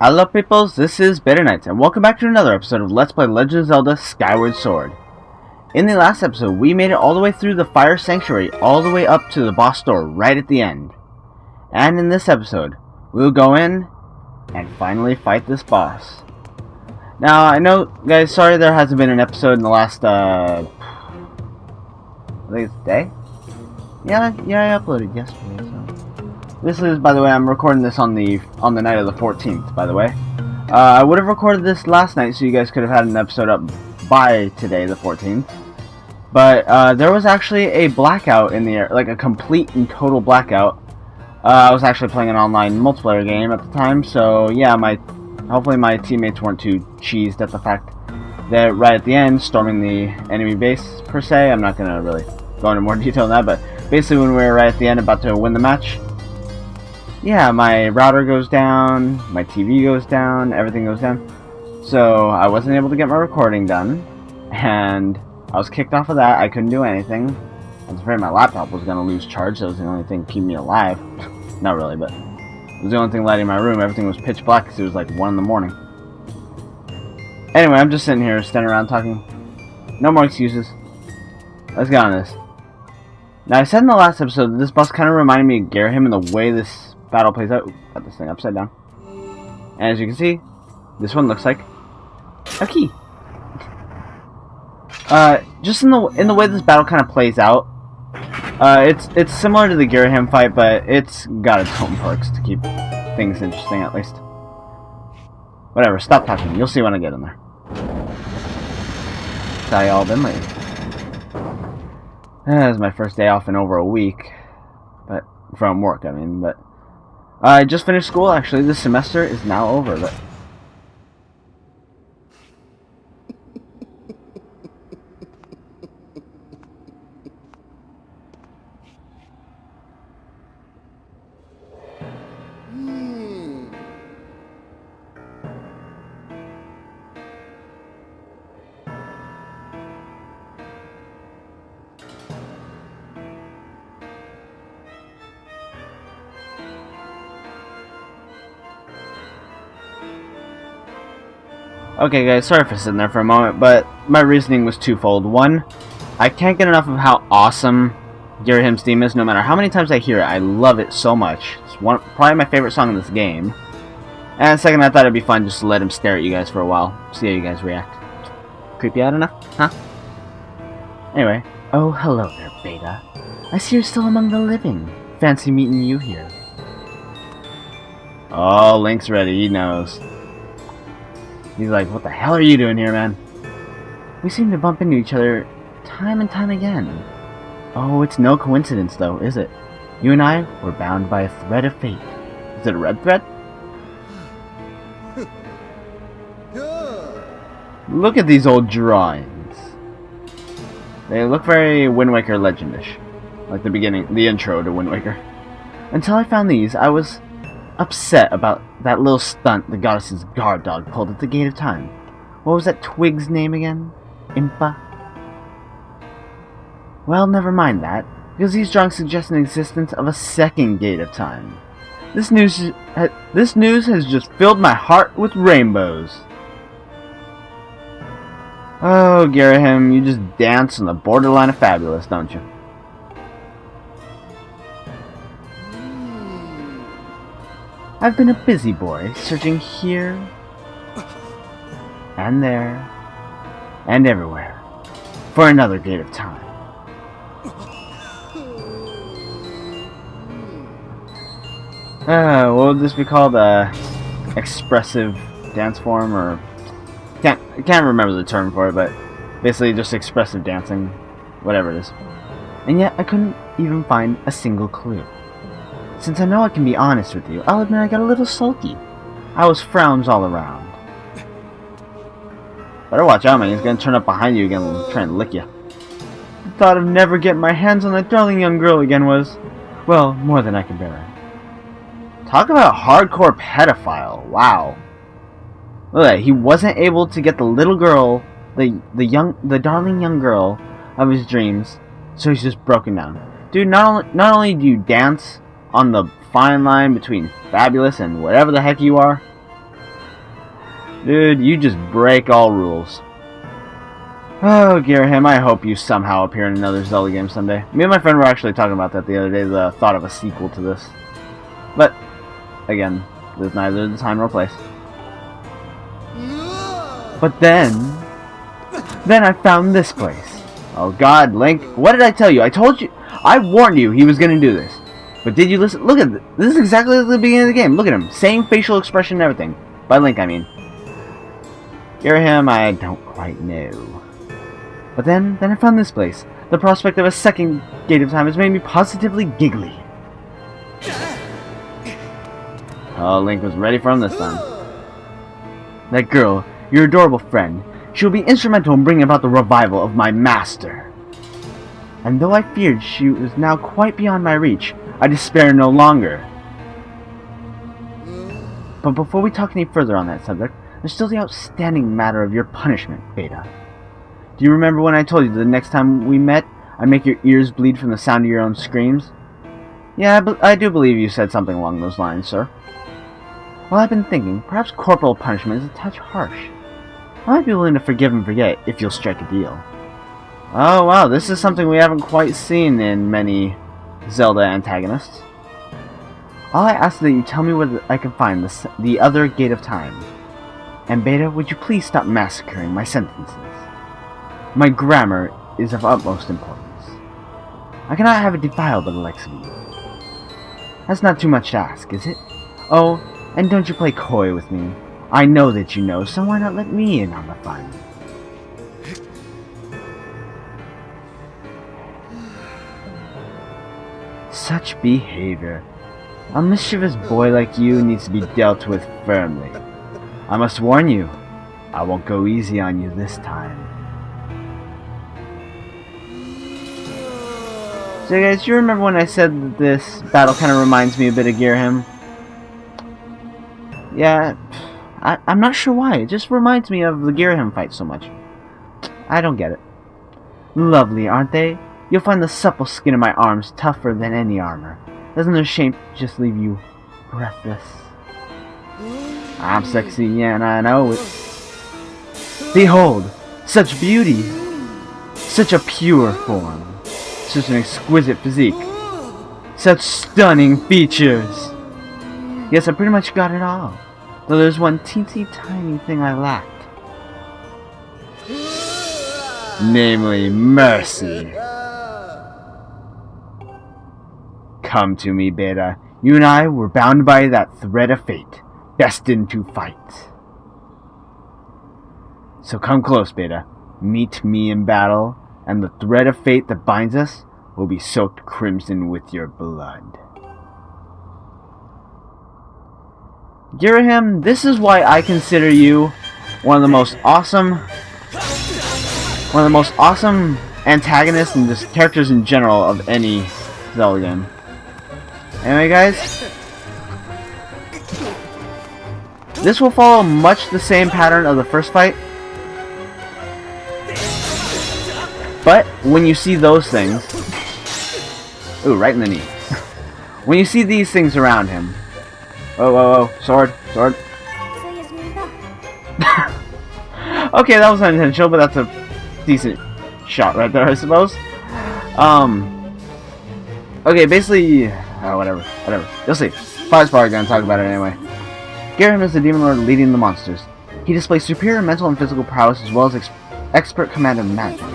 Hello peoples, this is BetaNights, and welcome back to another episode of Let's Play Legend of Zelda Skyward Sword. In the last episode, we made it all the way through the Fire Sanctuary, all the way up to the boss door, right at the end. And in this episode, we'll go in and finally fight this boss. Now, I know, guys, sorry there hasn't been an episode in the last, I think it's day? Yeah, I uploaded yesterday, so... This is, by the way, I'm recording this on the night of the 14th, by the way. I would have recorded this last night, so you guys could have had an episode up by today, the 14th. But there was actually a blackout in the air, like a complete and total blackout. I was actually playing an online multiplayer game at the time, so yeah, hopefully my teammates weren't too cheesed at the fact that right at the end, storming the enemy base, per se. I'm not going to really go into more detail on that, but basically when we were right at the end about to win the match, yeah, my router goes down, my TV goes down, everything goes down. So I wasn't able to get my recording done, and I was kicked off of that. I couldn't do anything. I was afraid my laptop was going to lose charge. That was the only thing keeping me alive. Not really, but it was the only thing lighting my room. Everything was pitch black because it was like 1 in the morning. Anyway, I'm just sitting here, standing around talking. No more excuses. Let's get on this. Now, I said in the last episode that this boss kind of reminded me of Garahim in the way this battle plays out. Ooh, got this thing upside down. And as you can see, this one looks like a key. Just in the way this battle kind of plays out, it's similar to the Garahim fight, but it's got its own perks to keep things interesting, at least. Whatever, stop talking. You'll see when I get in there. How y'all been lately? This is my first day off in over a week, but from work, I mean. But I just finished school. Actually, this semester is now over. But okay, guys, sorry for sitting there for a moment, but my reasoning was twofold. One, I can't get enough of how awesome Garahim's theme is. No matter how many times I hear it, I love it so much. It's probably my favorite song in this game. And second, I thought it'd be fun just to let him stare at you guys for a while, see how you guys react. Creepy out enough? Huh? Anyway. Oh, hello there, Beta. I see you're still among the living. Fancy meeting you here. Oh, Link's ready. He knows. He's like, what the hell are you doing here, man? We seem to bump into each other time and time again. Oh, it's no coincidence, though, is it? You and I were bound by a thread of fate. Is it a red thread? Look at these old drawings. They look very Wind Waker Legendish. Like the intro to Wind Waker. Until I found these, I was upset about that little stunt the goddess's guard dog pulled at the Gate of Time. What was that twig's name again? Impa? Well, never mind that, because these drawings suggest an existence of a second Gate of Time. This news has just filled my heart with rainbows. Oh, Garahim, you just dance on the borderline of fabulous, don't you? I've been a busy boy, searching here, and there, and everywhere, for another Gate of Time. What would this be called? Expressive dance form, or... Can't remember the term for it, but basically just expressive dancing, whatever it is. And yet, I couldn't even find a single clue. Since I know I can be honest with you, I'll admit I got a little sulky. I was frowns all around. Better watch out, man. He's gonna turn up behind you again and try and lick you. The thought of never getting my hands on that darling young girl again was, well, more than I can bear. Talk about a hardcore pedophile. Wow. Look at that. He wasn't able to get the little girl, the darling young girl of his dreams, so he's just broken down. Dude, not only do you dance on the fine line between fabulous and whatever the heck you are, Dude, you just break all rules. Oh, Girahim, I hope you somehow appear in another Zelda game someday. Me and my friend were actually talking about that the other day, the thought of a sequel to this. But, again, there's neither the time nor place. But then I found this place. Oh god, Link, what did I tell you? I told you, I warned you he was gonna do this. But did you listen? Look at this. This is exactly like the beginning of the game. Look at him. Same facial expression and everything. By Link, I mean. Girahim, I don't quite know. But then I found this place. The prospect of a second Gate of Time has made me positively giggly. Oh, Link was ready for him this time. That girl, your adorable friend, she will be instrumental in bringing about the revival of my master. And though I feared she was now quite beyond my reach, I despair no longer. But before we talk any further on that subject, there's still the outstanding matter of your punishment, Beta. Do you remember when I told you the next time we met, I'd make your ears bleed from the sound of your own screams? Yeah, I do believe you said something along those lines, sir. Well, I've been thinking, perhaps corporal punishment is a touch harsh. I might be willing to forgive and forget if you'll strike a deal. Oh wow, this is something we haven't quite seen in many Zelda antagonists. All I ask is that you tell me where I can find the other Gate of Time. And Beta, would you please stop massacring my sentences? My grammar is of utmost importance. I cannot have it defiled by the likes of you. That's not too much to ask, is it? Oh, and don't you play coy with me. I know that you know, so why not let me in on the fun? Such behavior. A mischievous boy like you needs to be dealt with firmly. I must warn you, I won't go easy on you this time. So guys, you remember when I said that this battle kind of reminds me a bit of Girahim? Yeah, I'm not sure why. It just reminds me of the Girahim fight so much. I don't get it. Lovely, aren't they? You'll find the supple skin of my arms tougher than any armor. Doesn't their shape just leave you breathless? I'm sexy, yeah, and I know it. Behold, such beauty, such a pure form, such an exquisite physique, such stunning features. Yes, I pretty much got it all, though there's one teensy tiny thing I lacked. Namely, mercy. Come to me, Beta. You and I were bound by that thread of fate, destined to fight. So come close, Beta. Meet me in battle, and the thread of fate that binds us will be soaked crimson with your blood. Girahim, this is why I consider you one of the most awesome antagonists and just characters in general of any Zelda game. Anyway, guys, this will follow much the same pattern of the first fight. But when you see those things, ooh, right in the knee. When you see these things around him, oh, sword. Okay, that was unintentional, but that's a decent shot right there, I suppose. Okay, basically, whatever. You'll see. Fire's probably gonna talk about it anyway. Girahim is the demon lord leading the monsters. He displays superior mental and physical prowess as well as expert command of magic.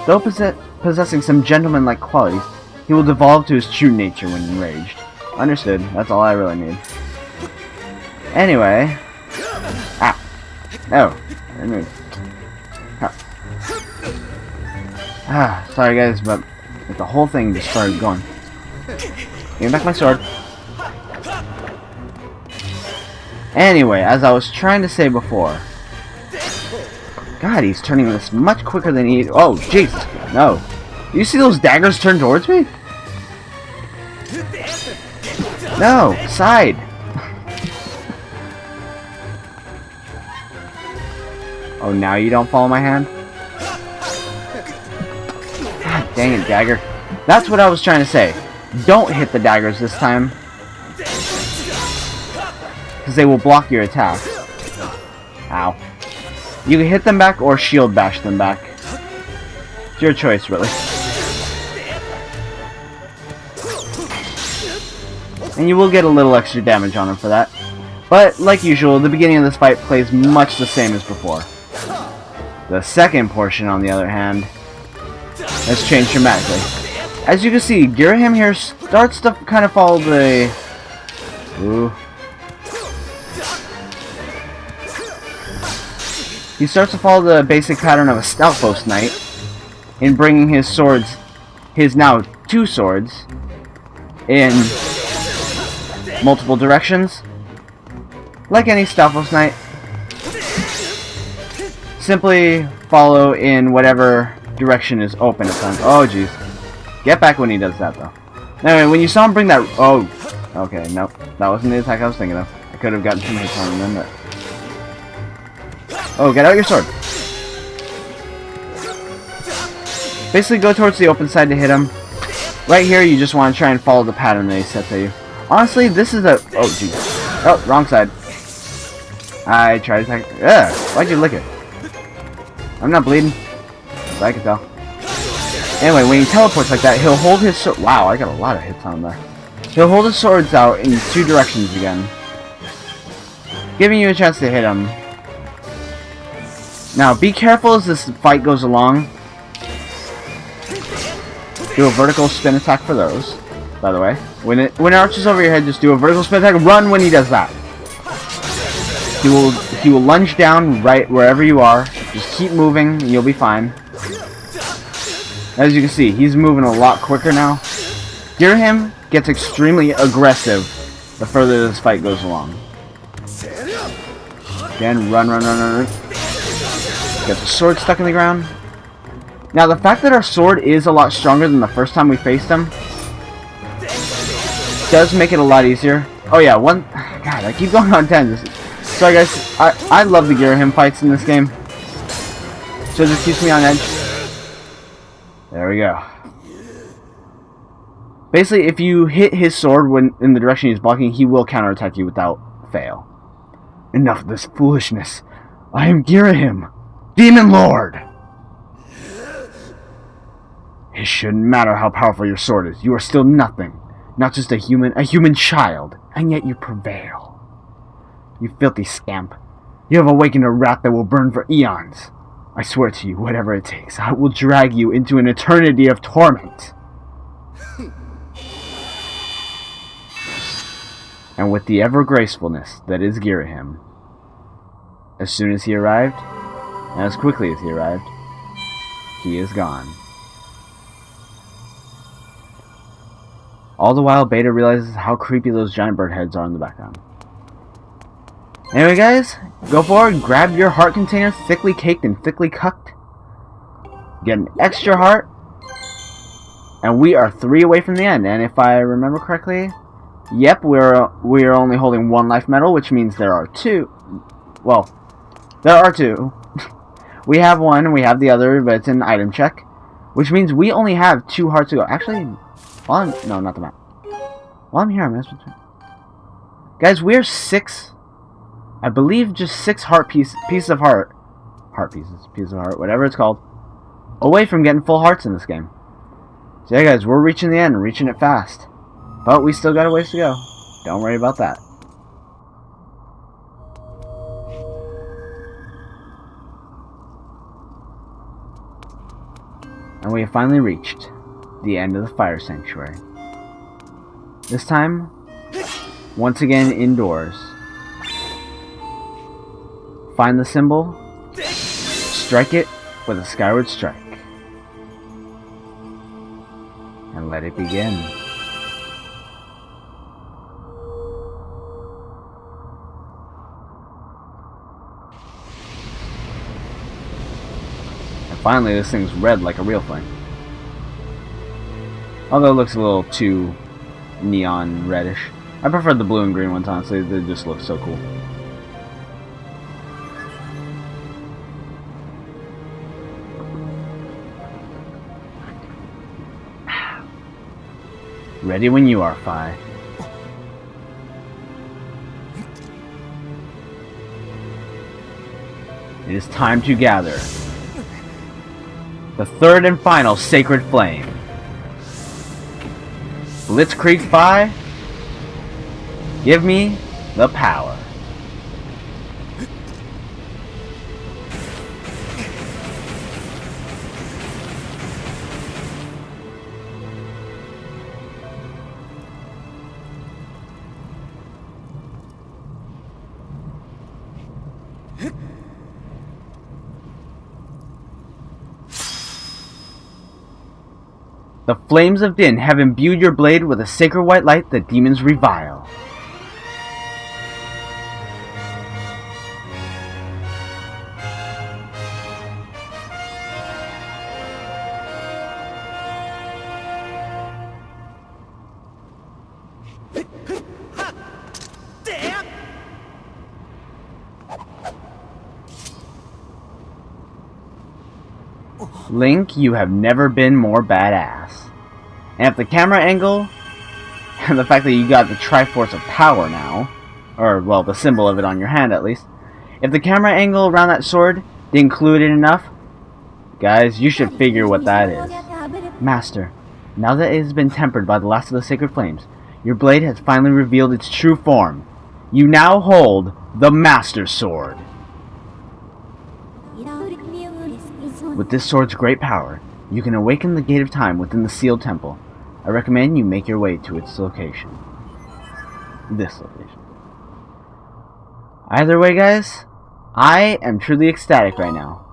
Though possessing some gentleman-like qualities, he will devolve to his true nature when enraged. Understood. That's all I really need. Anyway. Ah. No. I didn't move. Ah. Sorry guys, but the whole thing just started going. Give me back my sword. Anyway, as I was trying to say before. God, he's turning this much quicker than he... Oh, Jesus. No. Do you see those daggers turn towards me? No. Side. Oh, now you don't follow my hand? God dang it, dagger. That's what I was trying to say. Don't hit the daggers this time. Because they will block your attacks. Ow. You can hit them back or shield bash them back. It's your choice, really. And you will get a little extra damage on them for that. But, like usual, the beginning of this fight plays much the same as before. The second portion, on the other hand, has changed dramatically. As you can see, Girahim here starts to kind of follow the... Ooh. He starts to follow the basic pattern of a Stalfos Knight in bringing his swords, his now 2 swords, in multiple directions. Like any Stalfos Knight, simply follow in whatever direction is open at times. Oh jeez. Get back when he does that though. Anyway, when you saw him bring that... Oh, okay, nope. That wasn't the attack I was thinking of. I could have gotten some hits on him then, but... Oh, get out your sword. Basically go towards the open side to hit him. Right here, you just want to try and follow the pattern that he sets at you. Honestly, this is a... Oh, jeez. Oh, wrong side. I tried to attack... Ugh, why'd you lick it? I'm not bleeding. So I can tell. Anyway, when he teleports like that, he'll hold his sword... Wow, I got a lot of hits on him there. He'll hold his swords out in 2 directions again, giving you a chance to hit him. Now, be careful as this fight goes along. Do a vertical spin attack for those, by the way. When it arches over your head, just do a vertical spin attack. Run when he does that. He will lunge down right wherever you are. Just keep moving, and you'll be fine. As you can see, he's moving a lot quicker now. Girahim gets extremely aggressive the further this fight goes along. Again, run. Get the sword stuck in the ground. Now, the fact that our sword is a lot stronger than the first time we faced him does make it a lot easier. Oh yeah, God, I keep going on 10. Sorry guys, I love the Girahim fights in this game. So it just keeps me on edge. There we go. Basically, if you hit his sword when in the direction he's blocking, he will counterattack you without fail. Enough of this foolishness. I am Girahim, Demon Lord. It shouldn't matter how powerful your sword is. You are still nothing. Not just a human child. And yet you prevail. You filthy scamp. You have awakened a wrath that will burn for eons. I swear to you, whatever it takes, I will drag you into an eternity of torment. And with the ever-gracefulness that is Girahim, as soon as he arrived, and as quickly as he arrived, he is gone. All the while, Beta realizes how creepy those giant bird heads are in the background. Anyway guys, go forward, grab your heart container, thickly caked and thickly cucked. Get an extra heart. And we are 3 away from the end. And if I remember correctly, yep, we're only holding 1 life medal, which means there are 2. Well, there are 2. We have 1 and we have the other, but it's an item check. Which means we only have 2 hearts to go. Actually, no, not the map. While I'm here, I'm messing with... Guys, we're 6... I believe just 6 pieces of heart, whatever it's called, away from getting full hearts in this game. So yeah guys, we're reaching the end, reaching it fast. But we still got a ways to go. Don't worry about that. And we have finally reached the end of the fire sanctuary. This time, once again indoors. Find the symbol, strike it with a Skyward strike, and let it begin. And finally, this thing's red like a real thing. Although it looks a little too neon reddish. I prefer the blue and green ones, honestly. They just look so cool. Ready when you are, Fi. It is time to gather the third and final sacred flame. Blitzkrieg Phi, give me the power. The flames of Din have imbued your blade with a sacred white light that demons revile. Link, you have never been more badass. And if the camera angle, and the fact that you got the Triforce of Power now, or, well, the symbol of it on your hand at least, if the camera angle around that sword didn't clue it in enough, guys, you should figure what that is. Master, now that it has been tempered by the last of the sacred flames, your blade has finally revealed its true form. You now hold the Master Sword. With this sword's great power, you can awaken the Gate of Time within the sealed temple. I recommend you make your way to its location. This location. Either way, guys, I am truly ecstatic right now.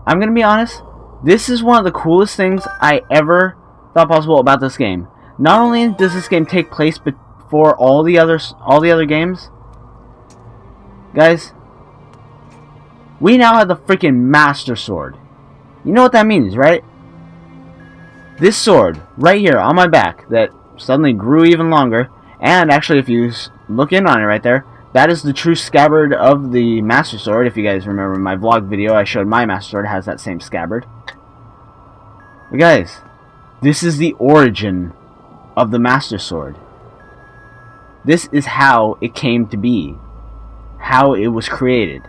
I'm gonna be honest, this is one of the coolest things I ever thought possible about this game. Not only does this game take place before all the other games, guys, we now have the freaking Master Sword. You know what that means, right? This sword, right here on my back, that suddenly grew even longer, and actually if you look in on it right there, that is the true scabbard of the Master Sword. If you guys remember my vlog video, I showed my Master Sword has that same scabbard. But guys, this is the origin of the Master Sword. This is how it came to be. How it was created.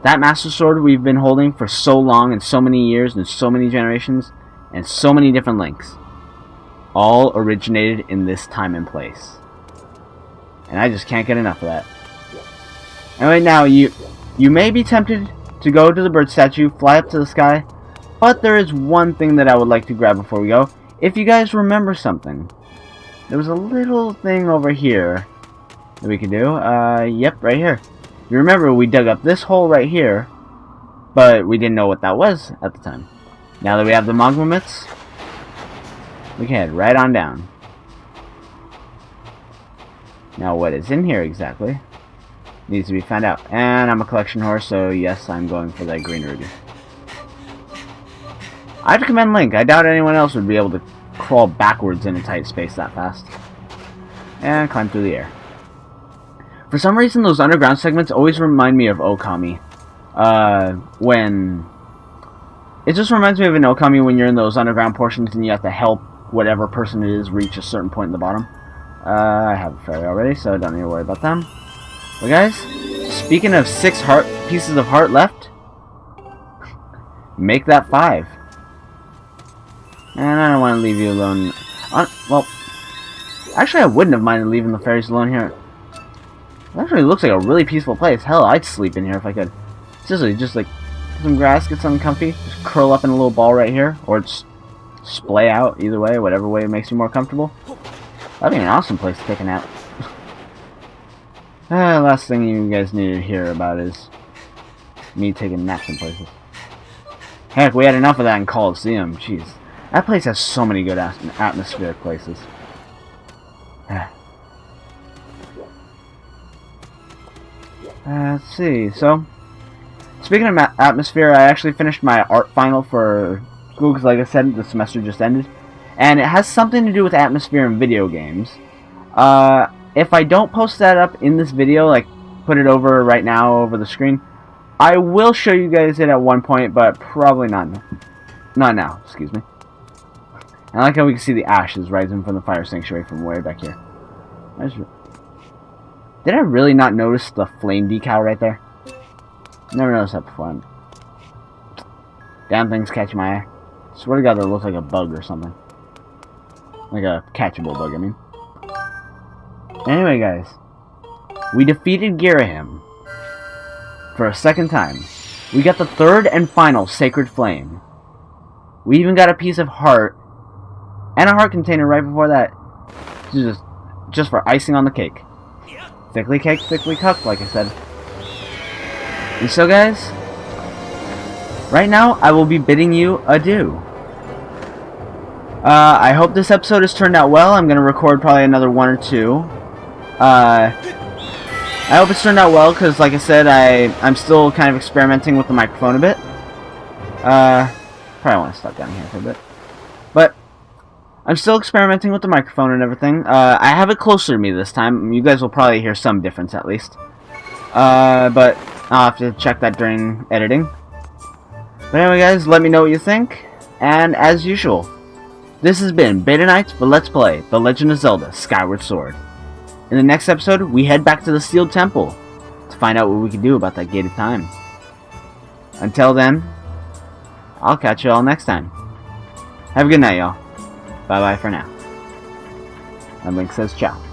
That Master Sword we've been holding for so long and so many years and so many generations and so many different links all originated in this time and place. And I just can't get enough of that. Anyway, now you may be tempted to go to the bird statue, fly up to the sky, but there is one thing that I would like to grab before we go. If you guys remember something, there was a little thing over here that we could do. Yep, right here. You remember we dug up this hole right here, but we didn't know what that was at the time. Now that we have the magma myths, we can head right on down. Now what is in here exactly needs to be found out. And I'm a collection horse, so yes, I'm going for that green ruby. I have to commend Link. I doubt anyone else would be able to crawl backwards in a tight space that fast. And climb through the air. For some reason, those underground segments always remind me of Okami. It just reminds me of an Okami when you're in those underground portions and you have to help whatever person it is reach a certain point in the bottom. I have a fairy already, so don't need to worry about them. But guys, speaking of 6 pieces of heart left, make that 5. And I don't want to leave you alone. Well, actually I wouldn't have minded leaving the fairies alone here. It actually looks like a really peaceful place. Hell, I'd sleep in here if I could. Seriously, just like some grass, get something comfy, just curl up in a little ball right here, or just splay out, either way, whatever way makes you more comfortable. That'd be an awesome place to take a nap. Last thing you guys need to hear about is me taking naps in places. Heck, we had enough of that in Coliseum. Jeez. That place has so many good atmospheric places. Let's see, so speaking of atmosphere, I actually finished my art final for school because, like I said, the semester just ended, and it has something to do with atmosphere in video games. If I don't post that up in this video, like put it over right now over the screen, I will show you guys it at one point, but probably not now, excuse me. And I like how we can see the ashes rising from the fire sanctuary from way back here. Did I really not notice the flame decal right there? Never noticed that before. Damn things catch my eye. Swear to God, that looks like a bug or something. Like a catchable bug, I mean. Anyway, guys. We defeated Girahim. For a second time. We got the third and final Sacred Flame. We even got a piece of heart. And a heart container right before that. Just for icing on the cake. Thickly caked, thickly cooked, like I said. And so, guys, right now I will be bidding you adieu. I hope this episode has turned out well. I'm going to record probably another one or two. I hope it's turned out well because, like I said, I'm still kind of experimenting with the microphone a bit. Probably want to stop down here for a bit. But I'm still experimenting with the microphone and everything. I have it closer to me this time. You guys will probably hear some difference at least. But I'll have to check that during editing. But anyway, guys, let me know what you think. And as usual, this has been BetaNights for Let's Play The Legend of Zelda Skyward Sword. In the next episode, we head back to the Sealed Temple to find out what we can do about that Gate of Time. Until then, I'll catch you all next time. Have a good night, y'all. Bye-bye for now. And Link says ciao.